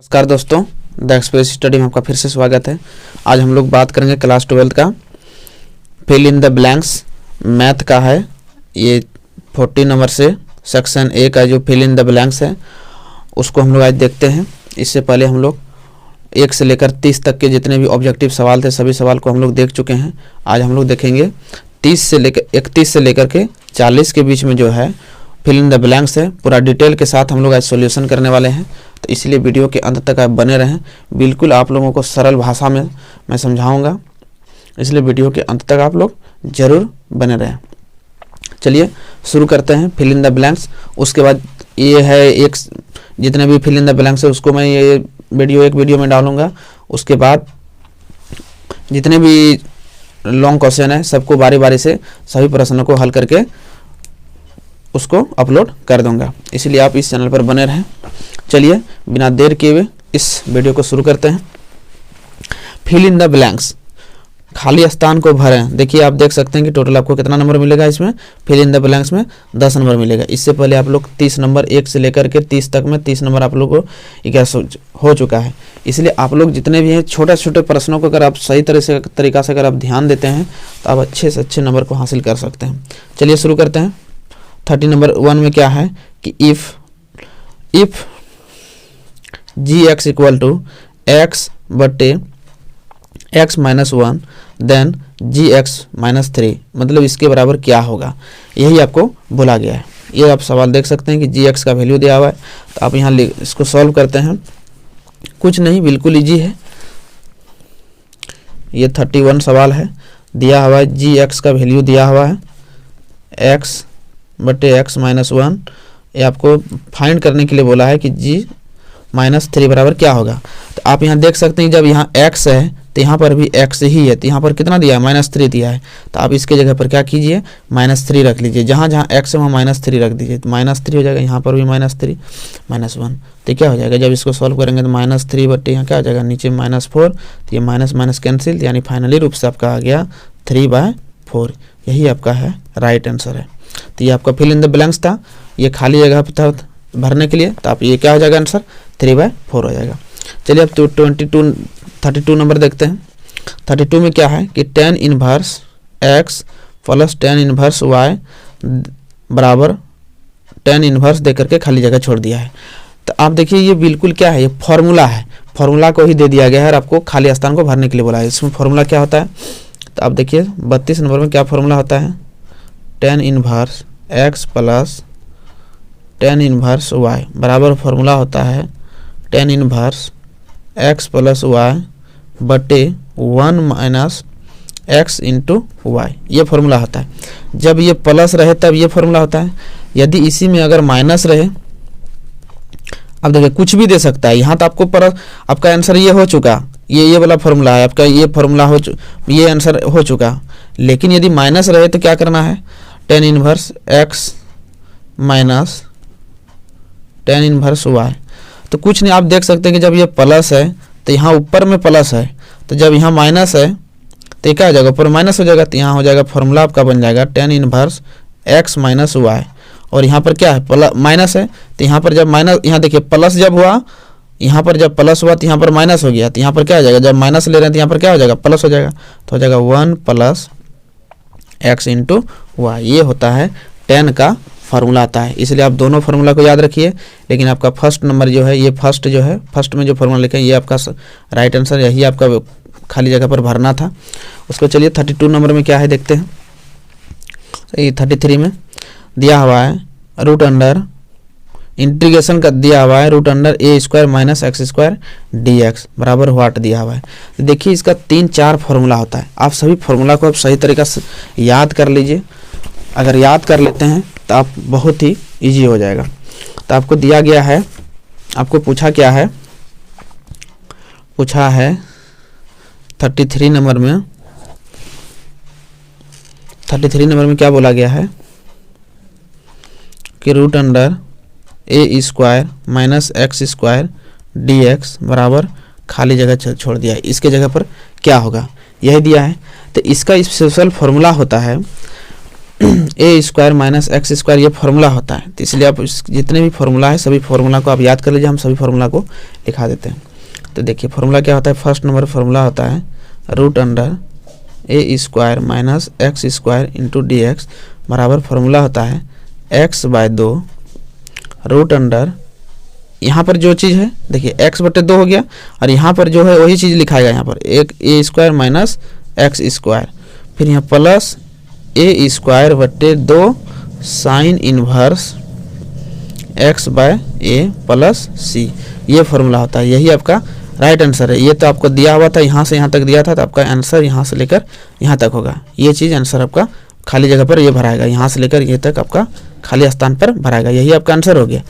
नमस्कार दोस्तों, the express study में आपका फिर से स्वागत है। आज हम लोग बात करेंगे क्लास 12 का fill in the blanks math का है। ये 40 नंबर से सेक्शन ए का जो फिल इन द ब्लैंक्स है उसको हम लोग आज देखते हैं। इससे पहले हम लोग 1 से लेकर 30 तक के जितने भी ऑब्जेक्टिव सवाल थे सभी सवाल को हम लोग देख चुके हैं। आज हम लोग देखेंगे 31 से लेकर के 40 के बीच में जो है फिल इन द ब्लैंक्स है। पूरा डिटेल के साथ हम लोग आज सॉल्यूशन करने वाले हैं, तो इसलिए वीडियो के अंत तक आप बने रहें। बिल्कुल आप लोगों को सरल भाषा में मैं समझाऊंगा, इसलिए वीडियो के अंत तक आप लोग ज़रूर बने रहें। चलिए शुरू करते हैं फिल इन द ब्लैंक्स। उसके बाद ये है एक जितने भी फिल इन द ब्लैंक्स है उसको मैं ये एक वीडियो में डालूंगा। उसके बाद जितने भी लॉन्ग क्वेश्चन है सबको बारी बारी से सभी प्रश्नों को हल करके उसको अपलोड कर दूंगा, इसलिए आप इस चैनल पर बने रहें। चलिए बिना देर किए हुए इस वीडियो को शुरू करते हैं। फिल इन द ब्लैंक्स, खाली स्थान को भरें। देखिए आप देख सकते हैं कि टोटल आपको कितना नंबर मिलेगा इसमें फिल इन द ब्लैंक्स में 10 नंबर मिलेगा। इससे पहले आप लोग 30 नंबर 1 से लेकर के 30 तक में 30 नंबर आप लोगों को 11 हो चुका है। इसलिए आप लोग जितने भी हैं छोटे छोटे प्रश्नों को अगर आप सही तरीका से अगर आप ध्यान देते हैं तो आप अच्छे से अच्छे नंबर को हासिल कर सकते हैं। चलिए शुरू करते हैं। 30 नंबर 1 में क्या है कि if g x equal to x बटे x minus 1 then g x minus 3, मतलब इसके बराबर क्या होगा, यही आपको बोला गया है। ये आप सवाल देख सकते हैं कि जी एक्स का वैल्यू दिया हुआ है, तो आप यहाँ इसको सॉल्व करते हैं। कुछ नहीं, बिल्कुल इजी है। ये 31 सवाल है, दिया हुआ है जी एक्स का वैल्यू दिया हुआ है एक्स बटे एक्स माइनस 1। ये आपको फाइंड करने के लिए बोला है कि जी माइनस 3 बराबर क्या होगा। तो आप यहाँ देख सकते हैं जब यहाँ x है तो यहाँ पर भी x ही है, तो यहाँ पर कितना दिया है -3 दिया है। तो आप इसके जगह पर क्या कीजिए -3 रख लीजिए। जहाँ जहाँ x है वहाँ -3 रख दीजिए, तो -3 हो जाएगा। यहाँ पर भी -3 -1, तो क्या हो जाएगा जब इसको सॉल्व करेंगे तो -3 बटे यहाँ क्या हो जाएगा नीचे -4, तो ये माइनस माइनस कैंसिल, यानी फाइनली रूप से आपका आ गया 3/4। यही आपका है राइट आंसर है। तो ये आपका फिल इन द ब्लैंक्स था, ये खाली जगह पर था भरने के लिए, तो आप ये क्या हो जाएगा आंसर 3/4 हो जाएगा। चलिए अब 32 नंबर देखते हैं। 32 में क्या है कि tan inverse x plus tan inverse y बराबर tan इनवर्स देकर के खाली जगह छोड़ दिया है। तो आप देखिए ये बिल्कुल क्या है, ये फॉर्मूला है, फॉर्मूला को ही दे दिया गया है और आपको खाली स्थान को भरने के लिए बोला है। इसमें फॉर्मूला क्या होता है, तो आप देखिए 32 नंबर में क्या फॉर्मूला होता है, tan inverse x plus tan inverse y बराबर फॉर्मूला होता है tan inverse x plus y बटे 1 माइनस x इंटू वाई। ये फॉर्मूला होता है। जब ये प्लस रहे तब ये फॉर्मूला होता है, यदि इसी में अगर माइनस रहे, अब देखिए कुछ भी दे सकता है। यहाँ तो आपको आपका आंसर ये हो चुका, ये वाला फॉर्मूला है आपका, ये फॉर्मूला ये आंसर हो चुका। लेकिन यदि माइनस रहे तो क्या करना है, tan inverse x minus tan inverse y। तो कुछ नहीं, आप देख सकते हैं कि जब ये प्लस है तो यहाँ ऊपर में प्लस है, तो जब यहाँ माइनस है तो ये क्या हो जाएगा, ऊपर माइनस हो जाएगा। तो यहाँ हो जाएगा फॉर्मूला आपका बन जाएगा tan inverse x minus y, और यहाँ पर क्या है माइनस है, तो यहाँ पर जब माइनस, यहाँ देखिए प्लस जब हुआ, यहाँ पर जब प्लस हुआ तो यहाँ पर माइनस हो गया, तो यहाँ पर क्या हो जाएगा, जब माइनस ले रहे हैं तो यहाँ पर क्या हो जाएगा प्लस हो जाएगा, तो हो जाएगा 1 प्लस x इंटू वाई। ये होता है tan का फार्मूला आता है। इसलिए आप दोनों फार्मूला को याद रखिए, लेकिन आपका फर्स्ट नंबर जो है, ये फर्स्ट में जो फार्मूला लिखा है ये आपका राइट आंसर, यही आपका खाली जगह पर भरना था उसको। चलिए 32 नंबर में क्या है देखते हैं। ये 33 में दिया हुआ है रूट अंडर इंटीग्रेशन का दिया हुआ है root under a² minus x² dx बराबर व्हाट दिया हुआ है। तो देखिए इसका 3-4 फार्मूला होता है। आप सभी फार्मूला को आप सही तरीका से याद कर लीजिए। अगर याद कर लेते हैं तो आप बहुत ही इजी हो जाएगा। तो आपको दिया गया है, आपको पूछा क्या है, पूछा है 33 नंबर में क्या बोला गया है कि root under a² minus x² dx बराबर खाली जगह छोड़ दिया है, इसके जगह पर क्या होगा यही दिया है। तो इसका स्पेशल फॉर्मूला होता है ए स्क्वायर माइनस एक्स स्क्वायर ये फार्मूला होता है। तो इसलिए आप जितने भी फार्मूला है सभी फार्मूला को आप याद कर लीजिए, हम सभी फार्मूला को लिखा देते हैं। तो देखिए फार्मूला क्या होता है, फर्स्ट नंबर फार्मूला होता है root under a square minus x square into d x बराबर फार्मूला होता है एक्स बाय 2 रूट अंडर, यहाँ पर जो चीज़ है देखिए एक्स बटे 2 हो गया, और यहाँ पर जो है वही चीज़ लिखाएगा, यहाँ पर एक ए स्क्वायर माइनस एक्स स्क्वायर, फिर यहाँ प्लस ए स्क्वायर बटे 2 साइन इनवर्स एक्स बाय ए प्लस सी, ये फार्मूला होता है। यही आपका राइट आंसर है। ये तो आपको दिया हुआ था, यहाँ से यहाँ तक दिया था, तो आपका आंसर यहाँ से लेकर यहाँ तक होगा। ये चीज़ आंसर आपका खाली जगह पर ये भराएगा, यहाँ से लेकर ये तक आपका खाली स्थान पर भराएगा, यही आपका आंसर हो गया।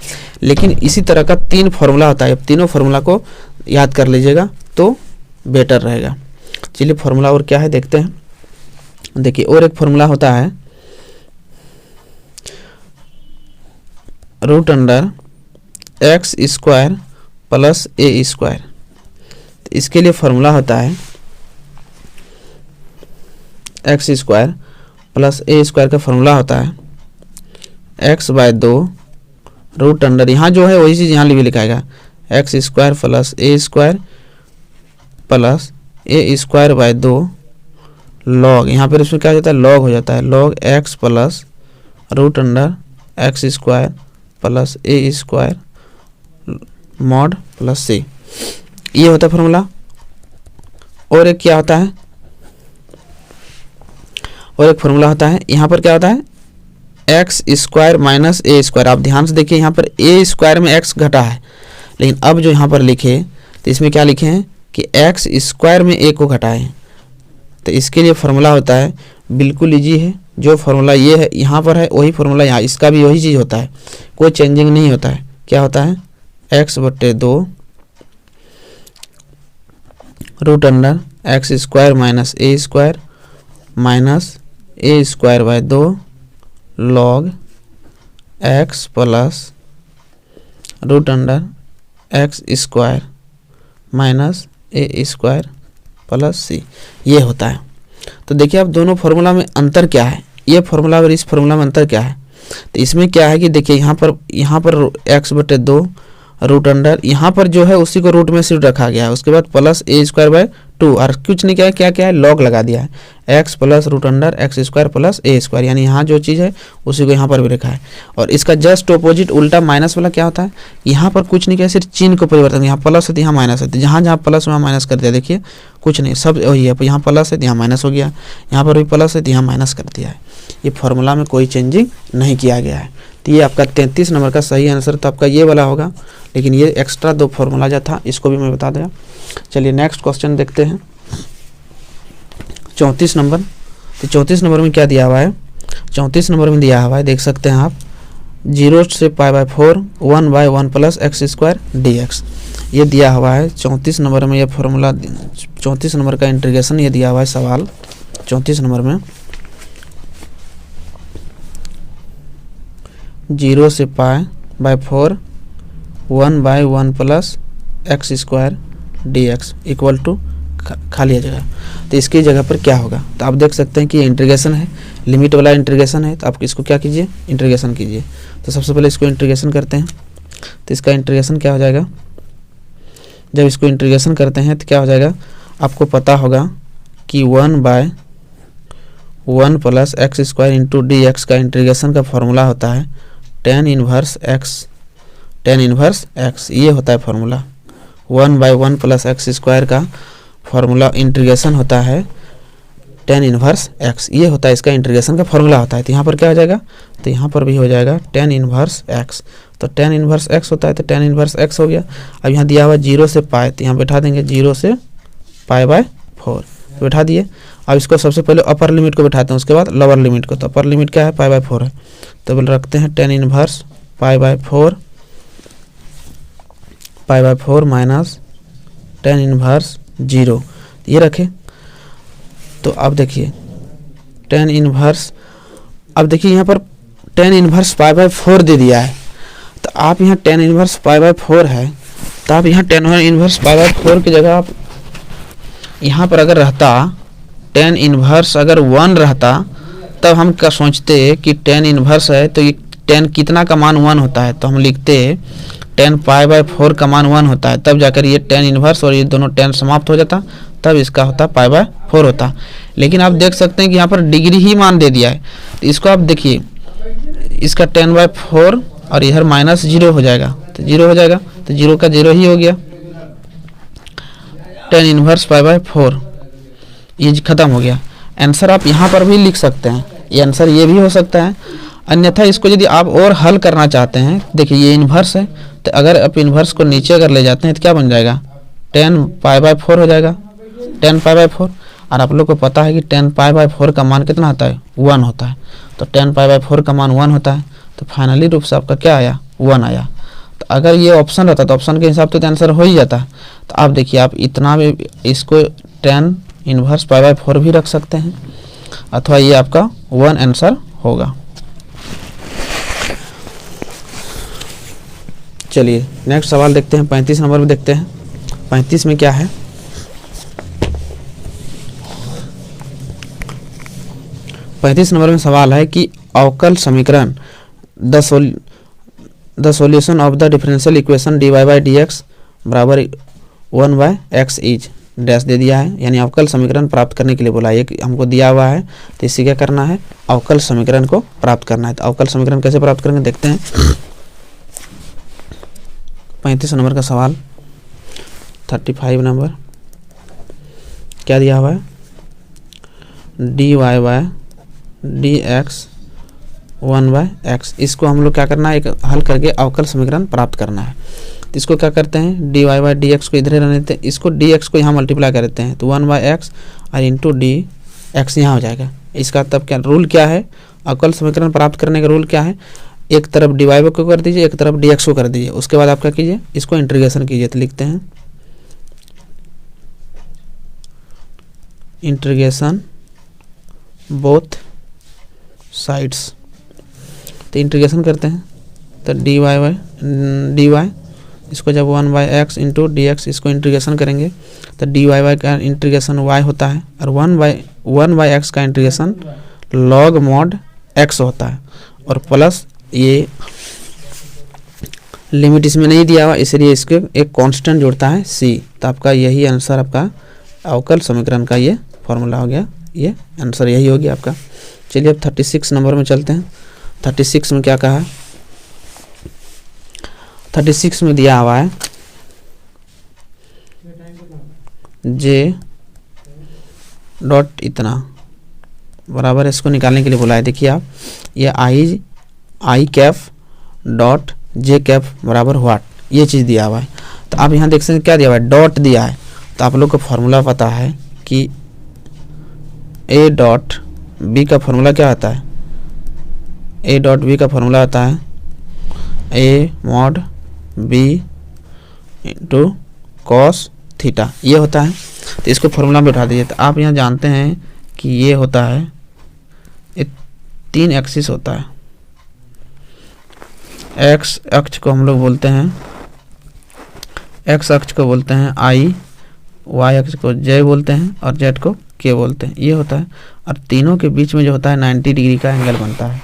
लेकिन इसी तरह का 3 फार्मूला होता है, अब तीनों फार्मूला को याद कर लीजिएगा तो बेटर रहेगा। चलिए फार्मूला और क्या है देखते हैं। देखिए और एक फार्मूला होता है root under x square plus a square. इसके लिए फार्मूला होता है x square plus a square का फार्मूला होता है एक्स बाय 2 रूट अंडर, यहाँ जो है वही चीज़ यहाँ भी लिखाएगा x square plus a square plus a square by 2 log, यहाँ पर इसमें क्या हो जाता है लॉग हो जाता है, log x plus root under x square plus a square mod plus c, ये होता है फार्मूला। और एक क्या होता है, और एक फार्मूला होता है यहाँ पर क्या होता है x square minus a square. आप ध्यान से देखिए यहाँ पर ए स्क्वायर में एक्स घटा है, लेकिन अब जो यहाँ पर लिखे तो इसमें क्या लिखे हैं कि एक्स स्क्वायर में ए को घटाएं। तो इसके लिए फार्मूला होता है, बिल्कुल इजी है, जो फार्मूला ये है यहाँ पर है वही फार्मूला यहाँ, इसका भी वही चीज़ होता है, कोई चेंजिंग नहीं होता है। क्या होता है एक्स बटे 2 root under x square minus a square minus a square by 2 log x plus root under x square minus a square plus c, ये होता है। तो देखिए अब दोनों फार्मूला में अंतर क्या है, ये फार्मूला और इस फार्मूला में अंतर क्या है। तो इसमें क्या है कि देखिए यहाँ पर एक्स बटे 2 रूट अंडर, यहाँ पर जो है उसी को रूट में सिर्फ रखा गया है, उसके बाद प्लस ए स्क्वायर बाय 2, और कुछ नहीं क्या क्या है लॉग लगा दिया है x plus root under x square plus a square, यानी यहाँ जो चीज़ है उसी को यहाँ पर भी रखा है। और इसका जस्ट ऑपोजिट उल्टा माइनस वाला क्या होता है, यहाँ पर कुछ नहीं किया, सिर्फ चिन्ह को परिवर्तन, यहाँ प्लस है तो यहाँ माइनस है, जहाँ जहाँ प्लस वहाँ माइनस कर दिया, देखिए कुछ नहीं, सब वही है, यहाँ प्लस है तो यहाँ माइनस हो गया, यहाँ पर भी प्लस है तो यहाँ माइनस कर दिया है। ये फार्मूला में कोई चेंजिंग नहीं किया गया है। तो ये आपका 33 नंबर का सही आंसर तो आपका ये वाला होगा, लेकिन ये एक्स्ट्रा 2 फार्मूला जो था इसको भी मैं बता दूँगा। चलिए नेक्स्ट क्वेश्चन देखते हैं 34 नंबर। तो 34 नंबर में क्या दिया हुआ है, 34 नंबर में दिया हुआ है देख सकते हैं आप 0 से π/4 1/1 plus x square d x, ये दिया हुआ है 34 नंबर में। ये फार्मूला 34 नंबर का इंटीग्रेशन ये दिया हुआ है सवाल 34 नंबर में 0 से π/4 1/1 plus x square d x equal to खाली जगह। तो इसकी जगह पर क्या होगा, तो आप देख सकते हैं कि ये इंटीग्रेशन है, लिमिट वाला इंटीग्रेशन है, तो आप इसको क्या कीजिए इंटीग्रेशन कीजिए। तो सबसे पहले इसको इंटीग्रेशन करते हैं, तो इसका इंटीग्रेशन क्या हो जाएगा, जब इसको इंटीग्रेशन करते हैं तो क्या हो जाएगा, आपको पता होगा कि 1/1 plus x square into d x का इंटीग्रेशन का फॉर्मूला होता है tan इनवर्स एक्स, ये होता है फार्मूला। 1/1 प्लस एक्स स्क्वायर का फार्मूला इंटीग्रेशन होता है tan इनवर्स एक्स, ये होता है इसका इंटीग्रेशन का फार्मूला होता है। तो यहाँ पर क्या हो जाएगा, तो यहाँ पर भी हो जाएगा tan इनवर्स एक्स, तो tan इनवर्स एक्स होता है तो tan इनवर्स एक्स हो गया। अब यहाँ दिया हुआ 0 से π, तो यहाँ बैठा देंगे 0 से π/4 बैठा दिए। अब इसको सबसे पहले अपर लिमिट को बैठाते हैं, उसके बाद लोअर लिमिट को। तो अपर लिमिट क्या है π/4 है, तो बोल रखते हैं tan inverse π/4 minus tan inverse 0, ये रखें। तो अब देखिए tan इनवर्स, अब देखिए यहाँ पर tan इनवर्स π/4 दे दिया है, तो आप यहाँ tan इनवर्स π/4 है, तो आप यहाँ tan इनवर्स π/4 की जगह आप यहाँ पर अगर रहता tan इनवर्स अगर 1 रहता तब हम क्या सोचते कि टेन इन्वर्स है तो ये टेन कितना का मान 1 होता है, तो हम लिखते टेन पाई बाय 4 का मान 1 होता है, तब जाकर ये टेन इन्वर्स और ये दोनों टेन समाप्त हो जाता, तब इसका होता पाई बाय 4 होता। लेकिन आप देख सकते हैं कि यहाँ पर डिग्री ही मान दे दिया है, तो इसको आप देखिए, इसका 10/4 और इधर -0 हो जाएगा, तो 0 हो जाएगा, तो 0 का 0 ही हो गया, टेन इन्वर्स पाई बाय 4 ये खत्म हो गया। आंसर आप यहाँ पर भी लिख सकते हैं, ये आंसर ये भी हो सकता है। अन्यथा इसको यदि आप और हल करना चाहते हैं, देखिए ये इन्वर्स है, तो अगर आप इन्वर्स को नीचे अगर ले जाते हैं तो क्या बन जाएगा, 10π/4 हो जाएगा, 10π/4। और आप लोग को पता है कि 10π/4 का मान कितना होता है, 1 होता है, तो 10π/4 का मान 1 होता है, तो फाइनली रूप से आपका क्या आया, 1 आया। तो अगर ये ऑप्शन रहता तो ऑप्शन के हिसाब से तो आंसर हो ही जाता। तो आप देखिए, आप इतना भी इसको 10 इन्वर्स π/4 भी रख सकते हैं, अथवा ये आपका 1 आंसर होगा। चलिए नेक्स्ट सवाल देखते हैं, 35 नंबर में देखते हैं। 35 में क्या है, नंबर में सवाल है कि अवकल समीकरण the solution of the differential equation dy/dx बराबर 1/x इज डैश दे दिया है, यानी अवकल समीकरण प्राप्त करने के लिए बोला है। एक हमको दिया हुआ है, तो इससे क्या करना है, अवकल समीकरण को प्राप्त करना है। तो अवकल समीकरण कैसे प्राप्त करेंगे देखते हैं। 35 नंबर का सवाल, 35 नंबर क्या दिया हुआ है, dy/dx 1/x, इसको हम लोग क्या करना है, एक हल करके अवकल समीकरण प्राप्त करना है। तो इसको क्या करते हैं, dy/dx को इधर रहने देते हैं, इसको dx को यहाँ मल्टीप्लाई कर देते हैं, तो 1/x और इंटू dx यहाँ हो जाएगा। इसका तब क्या रूल क्या है, अवकल समीकरण प्राप्त करने का रूल क्या है, एक तरफ dy को कर दीजिए, एक तरफ dx को कर दीजिए, उसके बाद आप क्या कीजिए, इसको इंटीग्रेशन कीजिए। तो लिखते हैं इंटीग्रेशन बोथ साइड्स, तो इंटीग्रेशन करते हैं, तो dy इसको जब 1/x इंटू dx इसको इंटीग्रेशन करेंगे, तो dy का इंटीग्रेशन y होता है, और 1/x का इंटीग्रेशन log mod x होता है, और प्लस ये लिमिट इसमें नहीं दिया हुआ, इसलिए इसके एक कांस्टेंट जुड़ता है c। तो आपका यही आंसर, आपका अवकल समीकरण का ये फॉर्मूला हो गया, ये आंसर यही हो गया आपका। चलिए अब 36 नंबर में चलते हैं। 36 में क्या कहा है, 36 में दिया हुआ है j डॉट इतना बराबर, इसको निकालने के लिए बोला है। देखिए आप, ये आई कैफ डॉट जे कैफ बराबर व्हाट, ये चीज़ दिया हुआ है। तो आप यहाँ देख सकते हैं क्या दिया हुआ है, डॉट दिया है। तो आप लोग को फॉर्मूला पता है कि a डॉट b का फॉर्मूला क्या आता है, a डॉट b का फॉर्मूला आता है a mod b into cos theta, ये होता है। तो इसको फॉर्मूला में उठा दीजिए। तो आप यहाँ जानते हैं कि ये होता है, ये 3 एक्सिस होता है, x अक्ष को हम लोग बोलते हैं, x अक्ष को बोलते हैं i, y अक्ष को j बोलते हैं, और z को k बोलते हैं, ये होता है। और तीनों के बीच में जो होता है 90 डिग्री का एंगल बनता है।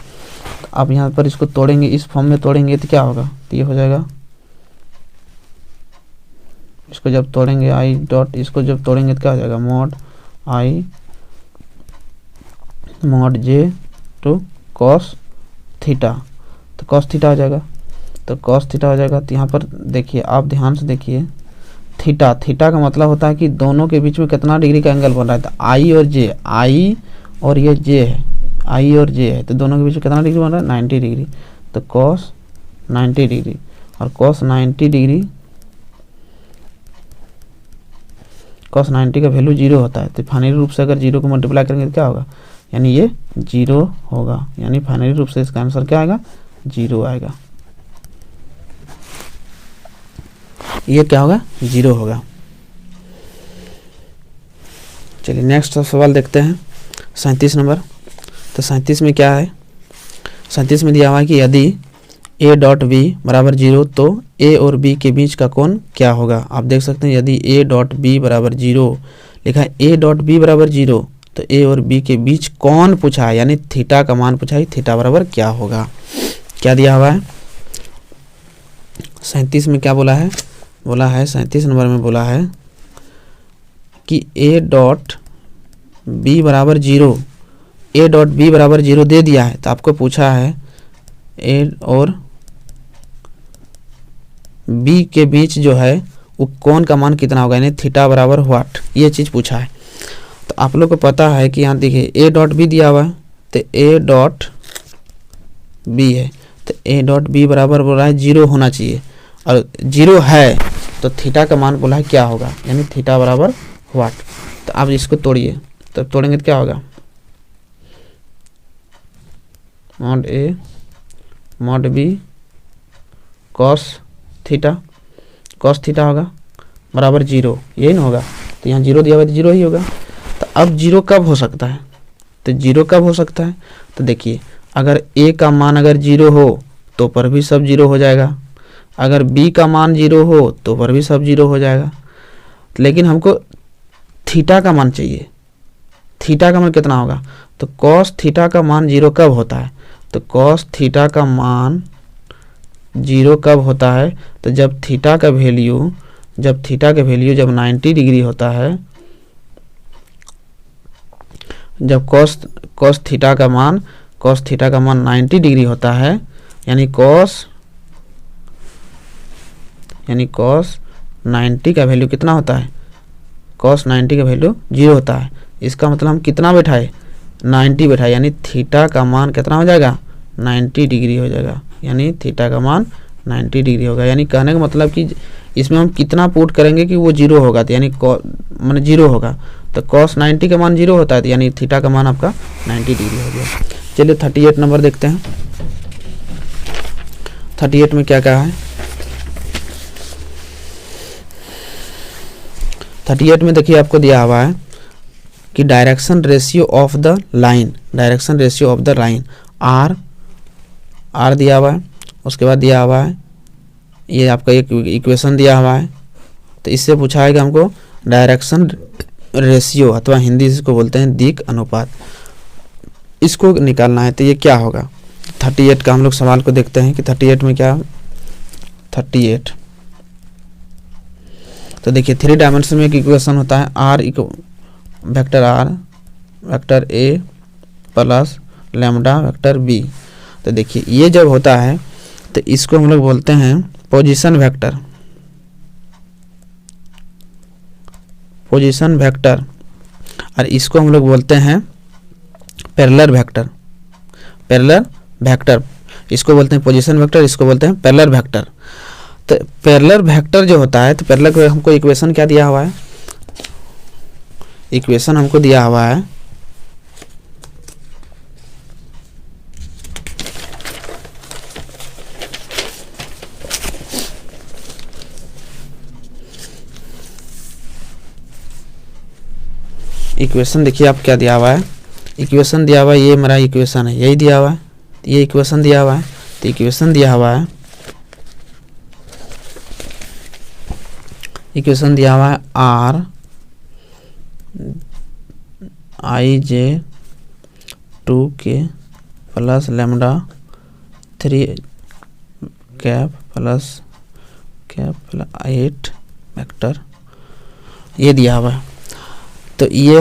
तो आप यहाँ पर इसको तोड़ेंगे, इस फॉर्म में तोड़ेंगे तो क्या होगा, तो ये हो जाएगा, इसको जब तोड़ेंगे आई डॉट, इसको जब तोड़ेंगे तो क्या हो जाएगा, mod i mod j two cos theta, तो कॉस थीटा हो जाएगा। तो कॉस थीटा हो जाएगा। तो यहाँ पर देखिए, आप ध्यान से देखिए, थीटा का मतलब होता है कि दोनों के बीच में कितना डिग्री का एंगल बन रहा है। तो आई और जे, आई और ये जे है, आई और जे है, तो दोनों के बीच में कितना डिग्री बन रहा है, 90 डिग्री। तो कॉस 90 डिग्री, और कॉस 90 डिग्री, कॉस 90 का वैल्यू 0 होता है। तो फाइनली रूप से अगर 0 को मल्टीप्लाई करेंगे तो क्या होगा, यानी ये 0 होगा, यानी फाइनली रूप से इसका आंसर क्या आएगा, 0 आएगा। ये क्या होगा, 0 होगा। चलिए नेक्स्ट सवाल देखते हैं, 37 नंबर। तो 37 में क्या है, 37 में दिया हुआ है कि यदि a डॉट b बराबर 0 तो a और b के बीच का कोण क्या होगा। आप देख सकते हैं, यदि a डॉट b बराबर 0 लिखा है, a डॉट b बराबर 0, तो तो ए और बी के बीच कौन पूछा है, यानी थीटा का मान पूछा है, थीटा बराबर क्या होगा। क्या दिया हुआ है 37 में, क्या बोला है, बोला है 37 नंबर में बोला है कि ए डॉट बी बराबर 0, ए डॉट बी बराबर 0 दे दिया है। तो आपको पूछा है ए और बी के बीच जो है वो कौन का मान कितना होगा, यानी थीटा बराबर व्हाट, ये चीज़ पूछा है। तो आप लोग को पता है कि यहाँ देखिए ए डॉट बी दिया हुआ है, तो ए डॉट बी है, तो ए डॉट बी बराबर बोल रहा है 0 होना चाहिए, और 0 है तो थीटा का मान बोला है क्या होगा, यानी थीटा बराबर व्हाट। तो आप इसको तोड़िए, तो तोड़ेंगे तो क्या होगा, mod a mod b cos theta, cos theta होगा बराबर 0, यही ना होगा। तो यहाँ 0 दिया हुआ तो 0 ही होगा। तो अब 0 कब हो सकता है, तो 0 कब हो सकता है, तो देखिए अगर a का मान अगर 0 हो तो पर भी सब 0 हो जाएगा, अगर b का मान 0 हो तो पर भी सब 0 हो जाएगा। लेकिन हमको थीटा का मान चाहिए, थीटा का मान कितना होगा, तो कॉस थीटा का मान 0 कब होता है, तो कॉस थीटा का मान 0 कब होता है, तो जब थीटा का वैल्यू जब 90 डिग्री होता है, जब कॉस थीटा का मान 90 डिग्री होता है, यानी कॉस 90 का वैल्यू कितना होता है, कॉस 90 का वैल्यू 0 होता है। इसका मतलब हम कितना बैठाए, 90 बैठाए, यानी थीटा का मान कितना हो जाएगा, 90 डिग्री हो जाएगा, यानी थीटा का मान 90 डिग्री होगा। यानी कहने का मतलब कि इसमें हम कितना पुट करेंगे कि वो 0 होगा, तो यानी माने 0 होगा, तो कॉस 90 का मान 0 होता है, तो यानी थीटा का मान आपका 90 डिग्री हो गया। चलिए 38 नंबर देखते हैं। 38 में क्या कहा है, 38 में देखिए आपको दिया हुआ है कि direction ratio of the line, r दिया हुआ है, उसके बाद दिया हुआ है ये आपका एक इक्वेशन दिया हुआ है। तो इससे पूछा है कि हमको डायरेक्शन रेशियो अथवा हिंदी इसको बोलते हैं दिक् अनुपात, इसको निकालना है। तो ये क्या होगा, 38 का हम लोग सवाल को देखते हैं कि 38 में क्या, 38 तो देखिए 3 डायमेंशन में एक इक्वेशन होता है vector a plus lambda vector b. तो देखिए ये जब होता है तो इसको हम लोग बोलते हैं पोजीशन वेक्टर, और इसको हम लोग बोलते हैं पैरेलल वेक्टर, इसको बोलते हैं पोजीशन वेक्टर, इसको बोलते हैं पैरेलल वेक्टर। तो पैरेलल वेक्टर जो होता है, तो पैरेलल हमको इक्वेशन क्या दिया हुआ है, इक्वेशन हमको दिया हुआ है इक्वेशन, देखिए आप क्या दिया हुआ है, इक्वेशन दिया हुआ है, ये मेरा इक्वेशन है, यही दिया हुआ है, ये इक्वेशन दिया हुआ है। तो इक्वेशन दिया हुआ है r IJ2K plus lambda 3 plus 8 vector, ये दिया हुआ है। तो ये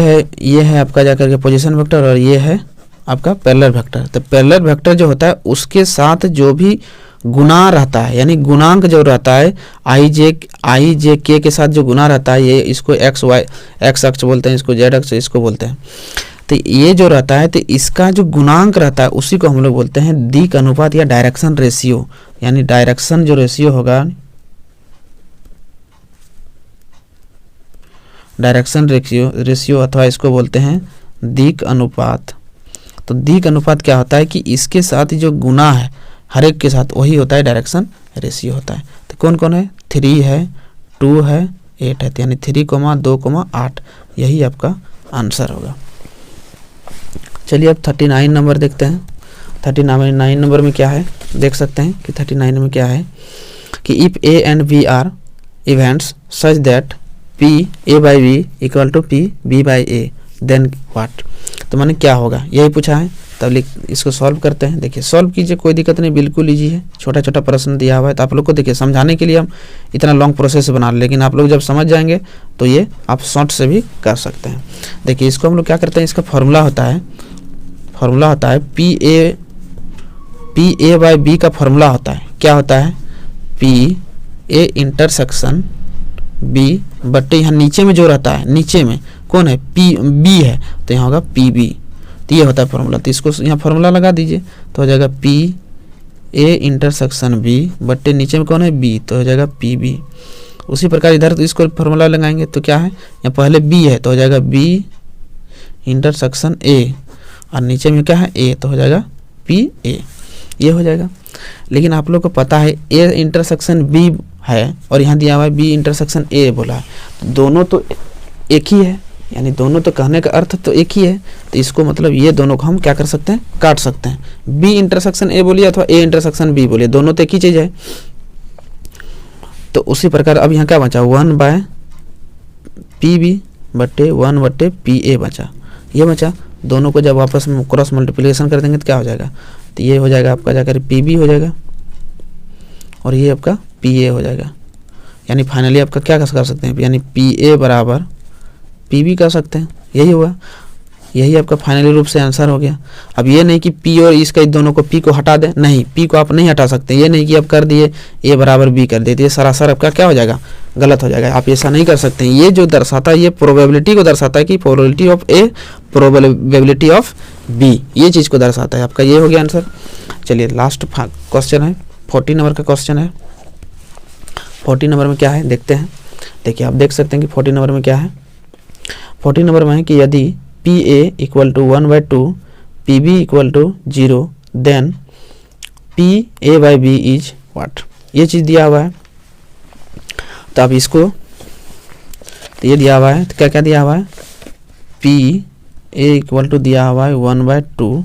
है आपका जाकर के पोजीशन वेक्टर, और ये है आपका पैरेलल वेक्टर। तो पैरेलल वेक्टर जो होता है उसके साथ जो भी गुना रहता है, यानी गुणांक जो रहता है IJK के साथ जो गुना रहता है, ये इसको x अक्ष बोलते हैं, इसको z अक्ष इसको बोलते हैं। तो ये जो रहता है तो इसका जो गुणांक रहता है उसी को हम लोग बोलते हैं दिक् अनुपात या डायरेक्शन रेशियो, यानी डायरेक्शन जो रेशियो होगा, डायरेक्शन रेशियो अथवा इसको बोलते हैं दिक् अनुपात। तो दिक् अनुपात क्या होता है कि इसके साथ जो गुना है हर एक के साथ, वही होता है डायरेक्शन रेशियो होता है। तो कौन कौन है, 3 है, 2 है, 8 है, यानी 3,2,8, यही आपका आंसर होगा। चलिए अब 39 नंबर देखते हैं। 39 नंबर में क्या है, देख सकते हैं कि 39 में क्या है कि if A and B are events such that P A by B equal to P B by A, then what, तो माने क्या होगा यही पूछा है। तब इसको सॉल्व करते हैं। देखिए सॉल्व कीजिए, कोई दिक्कत नहीं, बिल्कुल ईजी है, छोटा छोटा प्रश्न दिया हुआ है। तो आप लोग को देखिए समझाने के लिए हम इतना लॉन्ग प्रोसेस बना रहे, लेकिन आप लोग जब समझ जाएंगे तो ये आप शॉर्ट से भी कर सकते हैं। देखिए इसको हम लोग क्या करते हैं, इसका फॉर्मूला होता है पी ए बाई बी का फॉर्मूला होता है, क्या होता है, पी ए इंटरसेक्शन बी बट्टे यहाँ नीचे में जो रहता है, नीचे में कौन है, पी बी है, तो यहाँ होगा पी बी, तो ये होता है फॉर्मूला। तो इसको यहाँ फॉर्मूला लगा दीजिए, तो हो जाएगा पी ए इंटरसेक्शन बी बट्टे नीचे में कौन है, बी, तो हो जाएगा पी बी। उसी प्रकार इधर तो इसको फॉर्मूला लगाएंगे, तो क्या है, यहाँ पहले बी है तो हो जाएगा बी इंटरसेक्शन ए, और नीचे में क्या है, ए, तो हो जाएगा पी ए, ये हो जाएगा। लेकिन आप लोग को पता है ए इंटरसेक्शन बी है और यहाँ दिया हुआ है बी इंटरसेक्शन ए बोला है, तो दोनों तो एक ही है, यानी दोनों तो कहने का अर्थ तो एक ही है। तो इसको मतलब ये दोनों को हम क्या कर सकते हैं, काट सकते हैं। बी इंटरसेक्शन ए बोलिए अथवा ए इंटरसेक्शन बी बोलिए, दोनों तो एक ही चीज़ है। तो उसी प्रकार अब यहाँ क्या बचा, 1 बाय पी बी बट्टे 1 बट्टे पी ए बचा, ये बचा। दोनों को जब आपस में क्रॉस मल्टीप्लिकेशन कर देंगे तो क्या हो जाएगा, तो ये हो जाएगा आपका जाकर पी बी हो जाएगा और ये आपका पी ए हो जाएगा। यानी फाइनली आपका क्या कर सकते हैं, यानी पी ए बराबर पी बी कर सकते हैं, यही हुआ, यही आपका फाइनली रूप से आंसर हो गया। अब ये नहीं कि पी और इसका दोनों को पी को हटा दें, नहीं, पी को आप नहीं हटा सकते। ये नहीं कि आप कर दिए ए बराबर बी कर दिए, तो ये सरासर आपका क्या हो जाएगा, गलत हो जाएगा। आप ऐसा नहीं कर सकते। ये जो दर्शाता है ये प्रोबेबिलिटी को दर्शाता है कि probability of A probability of B, ये चीज़ को दर्शाता है। आपका ये हो गया आंसर। चलिए लास्ट क्वेश्चन है, 40 नंबर का क्वेश्चन है। 40 नंबर में क्या है देखते हैं। देखिए आप देख सकते हैं कि 40 नंबर में क्या है, 40 नंबर में है कि यदि P A equal to 1/2 P B equal to 0 then P A by B is what, ये चीज़ दिया हुआ है। तो अब इसको, तो ये दिया हुआ है, तो क्या क्या दिया हुआ है, पी ए इक्वल टू दिया हुआ है 1/2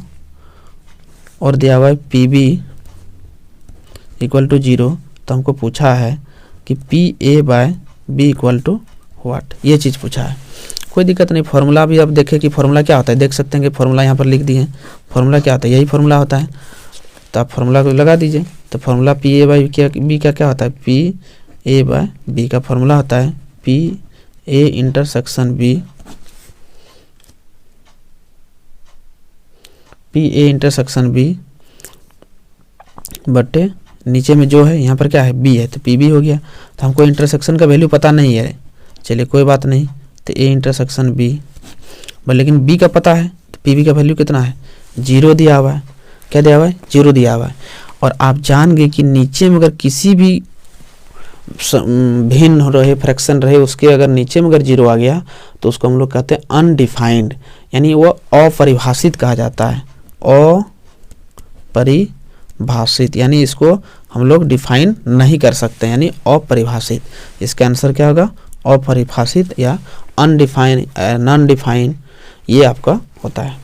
और दिया हुआ है पी बी इक्वल टू 0। तो हमको पूछा है कि P A by B equal to what, ये चीज़ पूछा है। कोई दिक्कत नहीं, फार्मूला भी अब देखें कि फार्मूला क्या होता है। देख सकते हैं कि फार्मूला यहाँ पर लिख दिए हैं, फार्मूला क्या होता है, यही फार्मूला होता है। तो आप फार्मूला को लगा दीजिए। तो formula P A by B का क्या होता है, पी ए बाय बी का फार्मूला होता है P A intersection B, P A intersection B बटे नीचे में जो है यहाँ पर क्या है, बी है, तो पी बी हो गया। तो हमको इंटरसेक्शन का वैल्यू पता नहीं है, चलिए कोई बात नहीं। तो ए इंटरसेक्शन बी, लेकिन बी का पता है, तो पी बी का वैल्यू कितना है, 0 दिया हुआ है। क्या दिया हुआ है, 0 दिया हुआ है। और आप जान गए कि नीचे में अगर किसी भी भिन्न रहे, फ्रैक्शन रहे, उसके अगर नीचे में अगर 0 आ गया तो उसको हम लोग कहते हैं अनडिफाइंड, यानी वो अपरिभाषित कहा जाता है, अपरिभाषित, यानी इसको हम लोग डिफाइन नहीं कर सकते, यानी अपरिभाषित। इसका आंसर क्या होगा, अपरिभाषित या अनडिफाइन, नॉन डिफाइन, ये आपका होता है।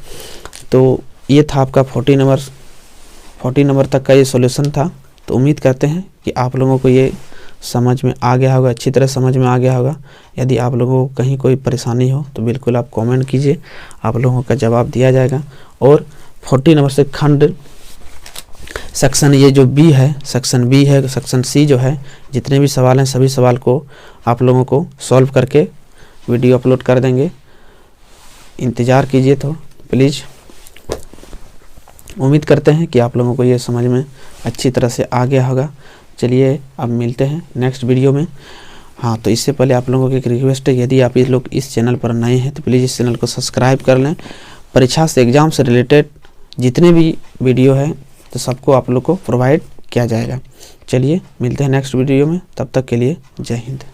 तो ये था आपका 40 नंबर तक का ये सॉल्यूशन था। तो उम्मीद करते हैं कि आप लोगों को ये समझ में आ गया होगा, अच्छी तरह समझ में आ गया होगा। यदि आप लोगों को कहीं कोई परेशानी हो तो बिल्कुल आप कमेंट कीजिए, आप लोगों का जवाब दिया जाएगा। और 40 नंबर से खंड सेक्शन ये जो बी है, सेक्शन बी है, सेक्शन सी जो है, जितने भी सवाल हैं सभी सवाल को आप लोगों को सॉल्व करके वीडियो अपलोड कर देंगे, इंतज़ार कीजिए। तो प्लीज़, उम्मीद करते हैं कि आप लोगों को ये समझ में अच्छी तरह से आ गया होगा। चलिए अब मिलते हैं नेक्स्ट वीडियो में। हाँ, तो इससे पहले आप लोगों की एक रिक्वेस्ट है, यदि आप लोग इस चैनल पर नए हैं तो प्लीज़ इस चैनल को सब्सक्राइब कर लें। परीक्षा से, एग्ज़ाम से रिलेटेड जितने भी वीडियो है तो सबको आप लोग को प्रोवाइड किया जाएगा। चलिए मिलते हैं नेक्स्ट वीडियो में, तब तक के लिए जय हिंद।